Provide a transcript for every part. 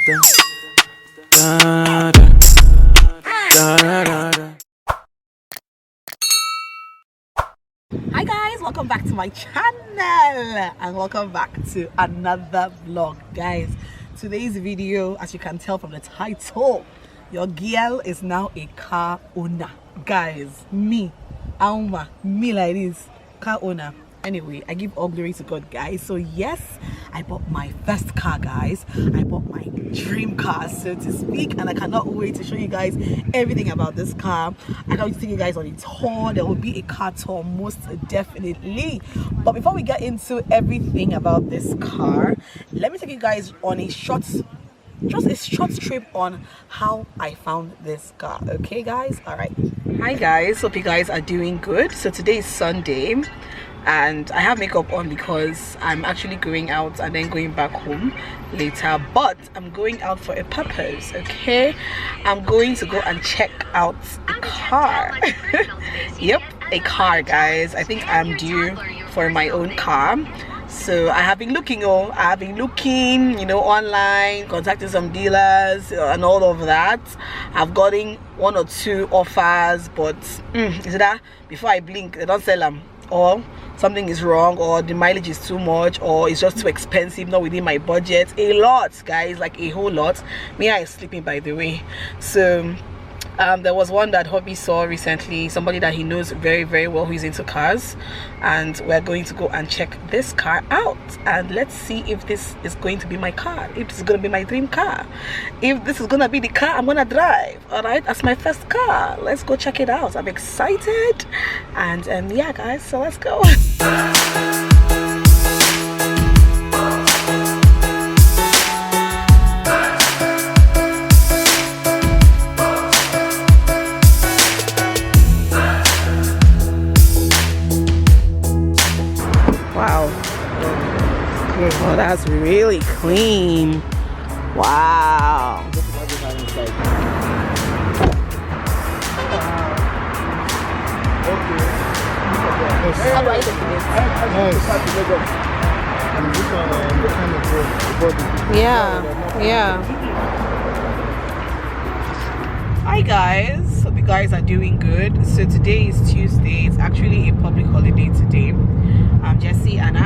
Da, da, da, da, da. Hi guys, welcome back to my channel and welcome back to another vlog. Guys, today's video, as you can tell from the title, your girl is now a car owner. Guys, me like this, car owner. Anyway, I give all glory to God, guys. So yes, I bought my first car, guys. I bought my dream car, so to speak, and I cannot wait to show you guys everything about this car. I can't wait to take you guys on a tour. There will be a car tour, most definitely. But before we get into everything about this car, let me take you guys on a short trip on how I found this car. Okay guys, all right. Hi guys, hope you guys are doing good. So today is Sunday and I have makeup on because I'm actually going out and then going back home later, but I'm going out for a purpose. Okay, I'm going to go and check out a car. Yep, a car, guys. I think I'm due for my own car. So I have been looking, you know, online, contacting some dealers and all of that. I've gotten 1 or 2 offers, but is it that before I blink they don't sell them, or something is wrong, or the mileage is too much, or it's just too expensive, not within my budget. A lot, guys, like a whole lot. Me, I am sleeping, by the way. So there was one that hubby saw recently, somebody that he knows very, very well, who is into cars, and we're going to go and check this car out, and let's see if this is going to be my car, if this is going to be my dream car, if this is going to be the car I'm going to drive. All right, that's my first car. Let's go check it out. I'm excited, and yeah guys, so let's go. Oh, that's really clean. Wow. How do I look at this? Yeah. Hi guys, hope you guys are doing good. So today is Tuesday. It's actually a public holiday today. Jesse and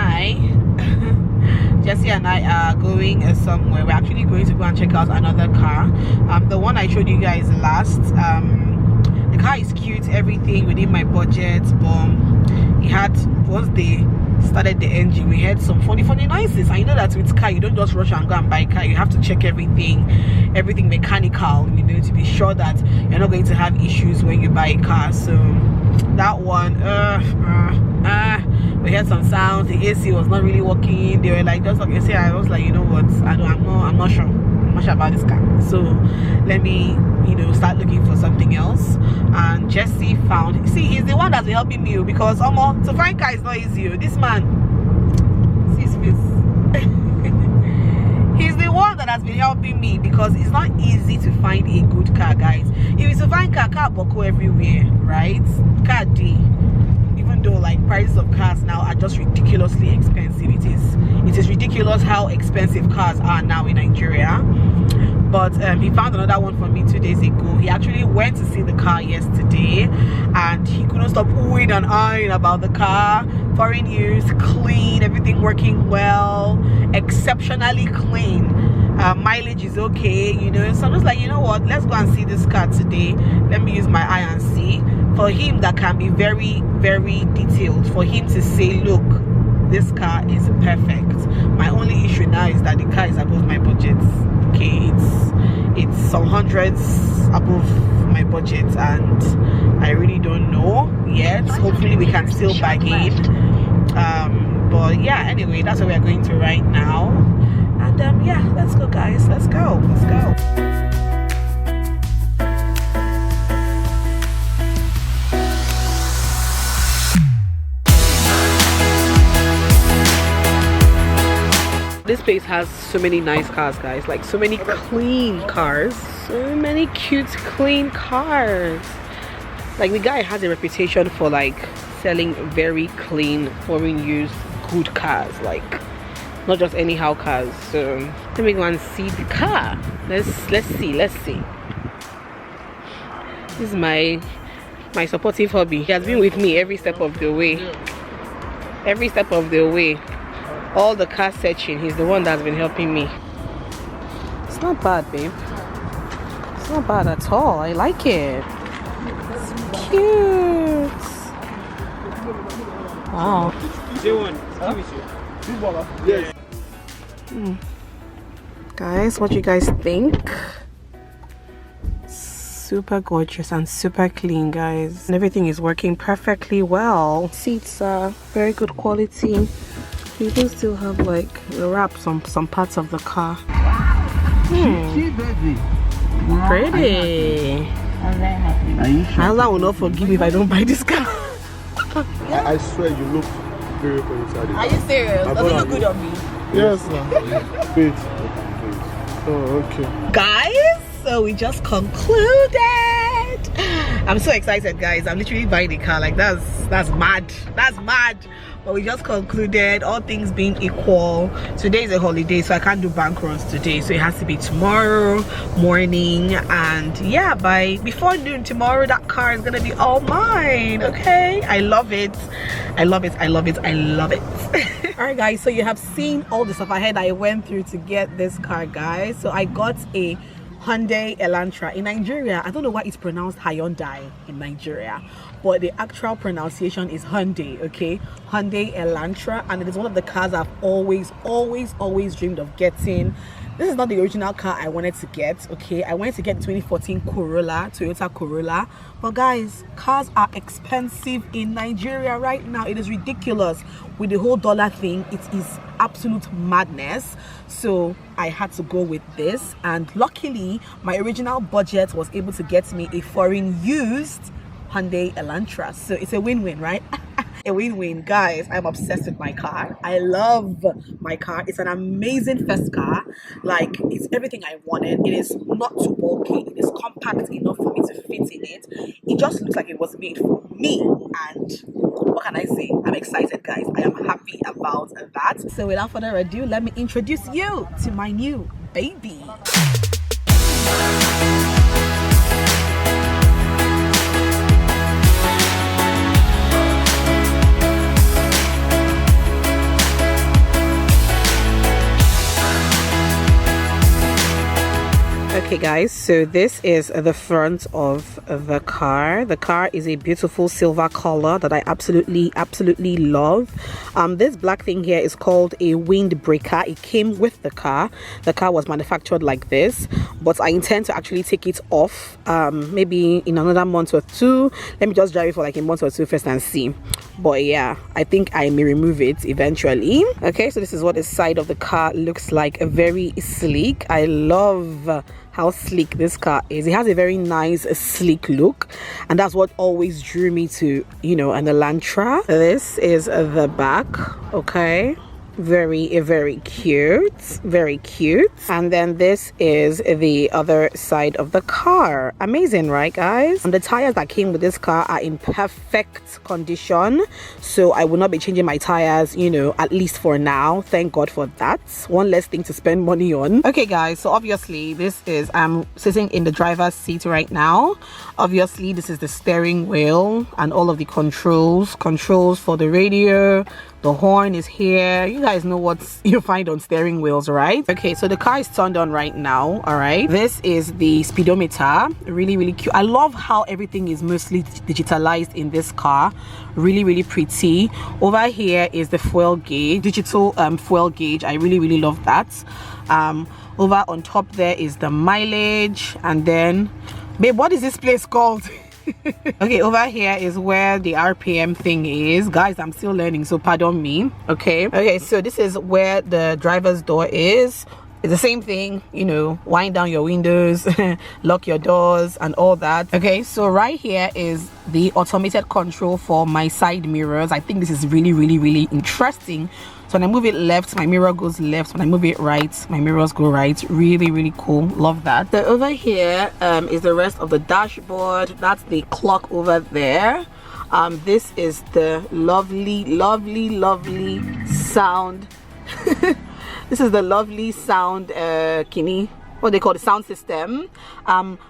I are going somewhere. We're actually going to go and check out another car. The one I showed you guys last. The car is cute, everything within my budget, but it had, once they started the engine, we had some funny noises. And you know that with car, you don't just rush and go and buy a car. You have to check everything mechanical, you know, to be sure that you're not going to have issues when you buy a car. So that one, we heard some sounds. The AC was not really working. They were like, just like you say. I was like, you know what, I'm not sure about this car, so let me, you know, start looking for something else. And Jesse found, see, he's the one that's been helping me, because to find car is not easy. This man, see his face. He's the one that has been helping me, because it's not easy to find a good car, guys. If it's to find car boko everywhere, right? Car D, even though like prices of cars now are just ridiculously expensive. It is ridiculous how expensive cars are now in Nigeria. But he found another one for me 2 days ago. He actually went to see the car yesterday, and he couldn't stop oohing and eyeing about the car. Foreign use, clean, everything working well, exceptionally clean. Mileage is okay, you know. So I'm just like, you know what, let's go and see this car today. Let me use my eye and see. For him, that can be very, very detailed. For him to say, look, this car is perfect. My only issue now is that the car is above my budget. Okay, it's some hundreds above my budget, and I really don't know yet. Hopefully we can still bargain. But yeah, anyway, that's where we are going to right now. And yeah, let's go guys, let's go. This place has so many nice cars, guys, like so many clean cars, so many cute clean cars. Like the guy has a reputation for like selling very clean foreign used good cars. Like not just anyhow cars. So let me go and see the car. Let's see. This is my supportive hubby. He has been with me every step of the way. All the car searching, he's the one that's been helping me. It's not bad, babe. It's not bad at all. I like it. It's cute. Wow. Yes. Guys, what do you guys think? Super gorgeous and super clean, guys, and everything is working perfectly well. Seats are very good quality. You do still have like the wraps on some parts of the car. Pretty. Are you sure? Allah will not forgive me if I don't buy this car. I swear you look very inside. Are you serious? Does it look good on me? Yes, ma'am. Wait. Oh, okay. Guys, so we just concluded. I'm so excited, guys. I'm literally buying the car. Like that's mad. But we just concluded, all things being equal. Today is a holiday, so I can't do bank runs today, so it has to be tomorrow morning. And yeah, before noon tomorrow, that car is gonna be all mine. Okay, I love it. All right, guys, so you have seen all the stuff I went through to get this car, guys. So I got a Hyundai Elantra. In Nigeria, I don't know why it's pronounced Hyundai in Nigeria, but the actual pronunciation is Hyundai. Okay, Hyundai Elantra, and it is one of the cars I've always dreamed of getting. This is not the original car I wanted to get. Okay, I wanted to get the 2014 Toyota Corolla, but guys, cars are expensive in Nigeria right now. It is ridiculous with the whole dollar thing. It is absolute madness. So I had to go with this, and luckily my original budget was able to get me a foreign used Hyundai Elantra. So it's a win-win, right? A win-win. Guys, I'm obsessed with my car. I love my car. It's an amazing first car. Like, it's everything I wanted. It is not too bulky. It is compact enough for me to fit in it. It just looks like it was made for me. And what can I say? I'm excited, guys. I am happy about that. So without further ado, let me introduce you to my new baby. Okay guys, so this is the front of the car. The car is a beautiful silver color that I absolutely love. This black thing here is called a windbreaker. It came with the car. The car was manufactured like this, but I intend to actually take it off maybe in another month or two. Let me just drive it for like a month or two first and see. But yeah, I think I may remove it eventually. Okay, so this is what the side of the car looks like. Very sleek. I love how sleek this car is. It has a very nice sleek look, and that's what always drew me to, you know, an Elantra. This is the back. Okay, very cute, and then this is the other side of the car. Amazing, right guys? And the tires that came with this car are in perfect condition, so I will not be changing my tires, you know, at least for now. Thank God for that. One less thing to spend money on. Okay guys, so obviously I'm sitting in the driver's seat right now. Obviously this is the steering wheel and all of the controls for the radio. The horn is here. You guys know what you find on steering wheels, right? Okay, so the car is turned on right now. All right, this is the speedometer. Really cute. I love how everything is mostly digitalized in this car. Really pretty. Over here is the fuel gauge, digital fuel gauge. I really love that. Over on top there is the mileage, and then, babe, what is this place called? Okay, over here is where the RPM thing is. Guys, I'm still learning, so pardon me. Okay, so this is where the driver's door is. It's the same thing, you know, wind down your windows, lock your doors and all that. Okay, so right here is the automated control for my side mirrors. I think this is really interesting. So when I move it left, my mirror goes left. When I move it right, my mirrors go right. Really cool. Love that. So over here is the rest of the dashboard. That's the clock over there. This is the lovely sound This is the lovely sound kini, what they call the sound system.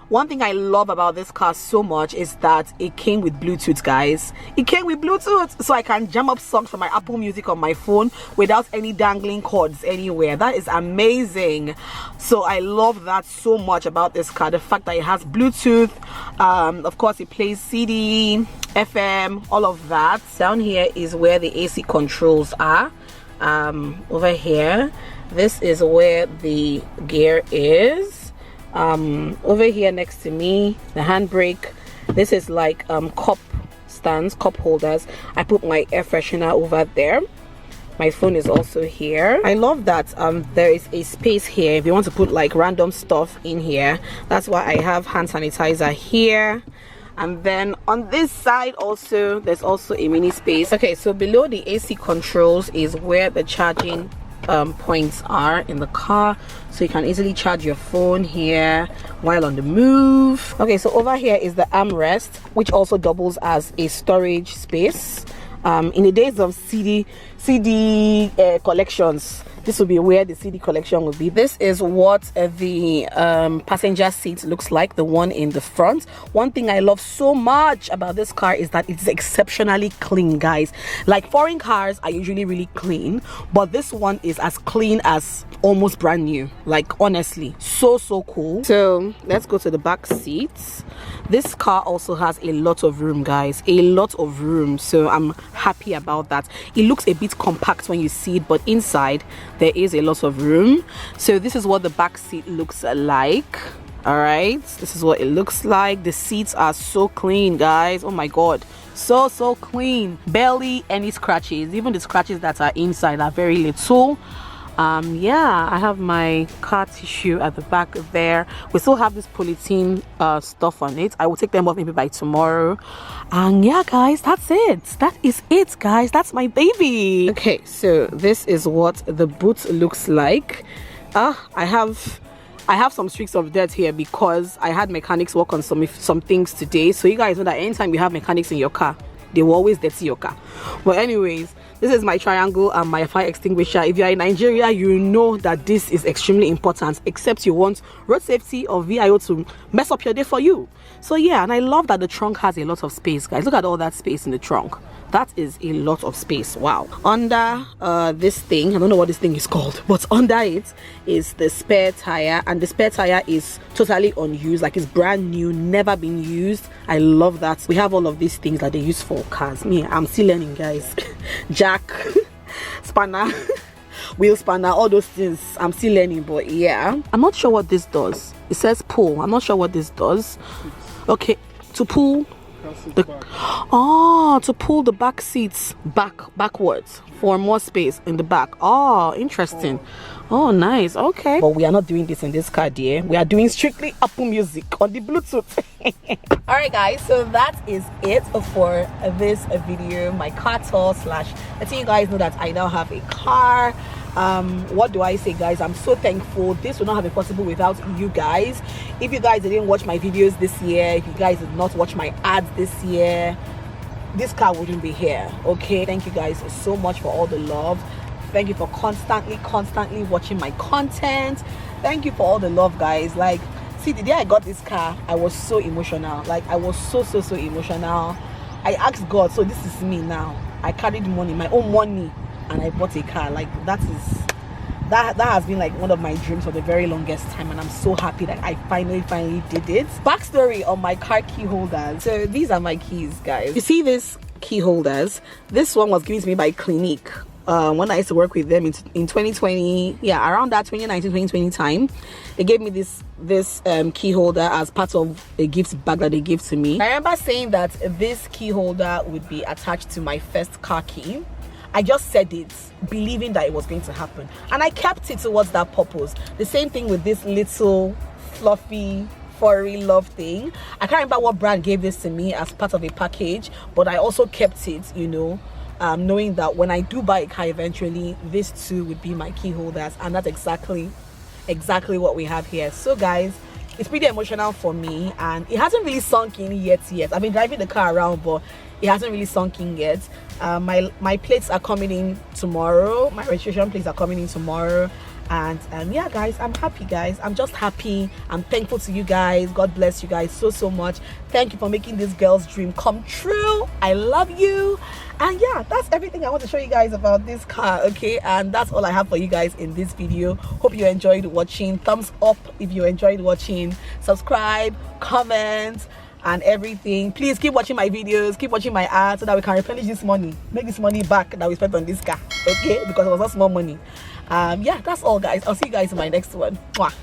One thing I love about this car so much is that it came with Bluetooth, guys. It came with Bluetooth, so I can jam up songs from my Apple Music on my phone without any dangling cords anywhere. That is amazing. So I love that so much about this car, the fact that it has Bluetooth. Of course it plays CD, FM, all of that. Down here is where the AC controls are. Over here, this is where the gear is. Over here next to me, the handbrake. This is like cup stands, cup holders. I put my air freshener over there. My phone is also here. I love that there is a space here if you want to put like random stuff in here. That's why I have hand sanitizer here. And then on this side also, there's also a mini space. Okay, so below the AC controls is where the charging points are in the car, so you can easily charge your phone here while on the move. Okay, so over here is the armrest, which also doubles as a storage space. In the days of CD collections, this will be where the CD collection will be. This is what the passenger seat looks like, the one in the front. One thing I love so much about this car is that it's exceptionally clean, guys. Like foreign cars are usually really clean, but this one is as clean as almost brand new. Like honestly, so cool. So let's go to the back seats. This car also has a lot of room, guys, a lot of room, so I'm happy about that. It looks a bit compact when you see it, but inside there is a lot of room. So this is what the back seat looks like. All right, this is what it looks like. The seats are so clean, guys. Oh my god, so clean. Barely any scratches. Even the scratches that are inside are very little. Yeah, I have my car tissue at the back there. We still have this polythene stuff on it. I will take them off maybe by tomorrow. And yeah, guys, that's it. That is it, guys. That's my baby. Okay, so this is what the boot looks like. I have some streaks of dirt here because I had mechanics work on some things today. So you guys know that anytime you have mechanics in your car, they will always dirty your car. But anyways, this is my triangle and my fire extinguisher. If you are in Nigeria, you know that this is extremely important, except you want road safety or VIO to mess up your day for you. So yeah, and I love that the trunk has a lot of space, guys. Look at all that space in the trunk. That is a lot of space. Wow. Under this thing, I don't know what this thing is called, but under it is the spare tire, and the spare tire is totally unused, like it's brand new, never been used. I love that. We have all of these things that they use for cars. Me, I'm still learning, guys. Jack, spanner, wheel spanner, all those things I'm still learning. But yeah, I'm not sure what this does. It says pull. I'm not sure what this does. Okay, to pull to pull the back seats backwards for more space in the back. Oh, interesting. Oh, nice. Okay, but we are not doing this in this car, dear. We are doing strictly Apple Music on the Bluetooth. All right, guys, so that is it for this video, my car tour / letting you guys know that I now have a car. What do I say, guys? I'm so thankful. This would not have been possible without you guys. If you guys didn't watch my videos this year, if you guys did not watch my ads this year, this car wouldn't be here. Okay, thank you guys so much for all the love. Thank you for constantly watching my content. Thank you for all the love, guys. Like, see, the day I got this car, I was so emotional. Like, I was so emotional. I asked God, so this is me now. I carried money, my own money, and I bought a car. Like, that has been like one of my dreams for the very longest time, and I'm so happy that I finally did it. Backstory on my car key holders. So these are my keys, guys. You see these key holders? This one was given to me by Clinique when I used to work with them in 2020. Yeah, around that 2019-2020 time, they gave me this key holder as part of a gift bag that they gave to me. I remember saying that this key holder would be attached to my first car key. I just said it believing that it was going to happen, and I kept it towards that purpose. The same thing with this little fluffy furry love thing. I can't remember what brand gave this to me as part of a package, but I also kept it, you know, knowing that when I do buy a car eventually, this too would be my key holders, and that's exactly what we have here. So guys, it's pretty emotional for me, and it hasn't really sunk in yet. I've been driving the car around, but it hasn't really sunk in yet. My plates are coming in tomorrow. My registration plates are coming in tomorrow, And yeah guys, I'm happy guys. I'm just happy. I'm thankful to you guys. God bless you guys so much. Thank you for making this girl's dream come true. I love you. And yeah, that's everything I want to show you guys about this car. Okay, and that's all I have for you guys in this video. Hope you enjoyed watching. Thumbs up if you enjoyed watching. Subscribe, comment and everything. Please keep watching my videos, keep watching my ads, so that we can replenish this money, make this money back that we spent on this car. Okay, because it was not small money. Yeah, that's all guys. I'll see you guys in my next one. Mwah.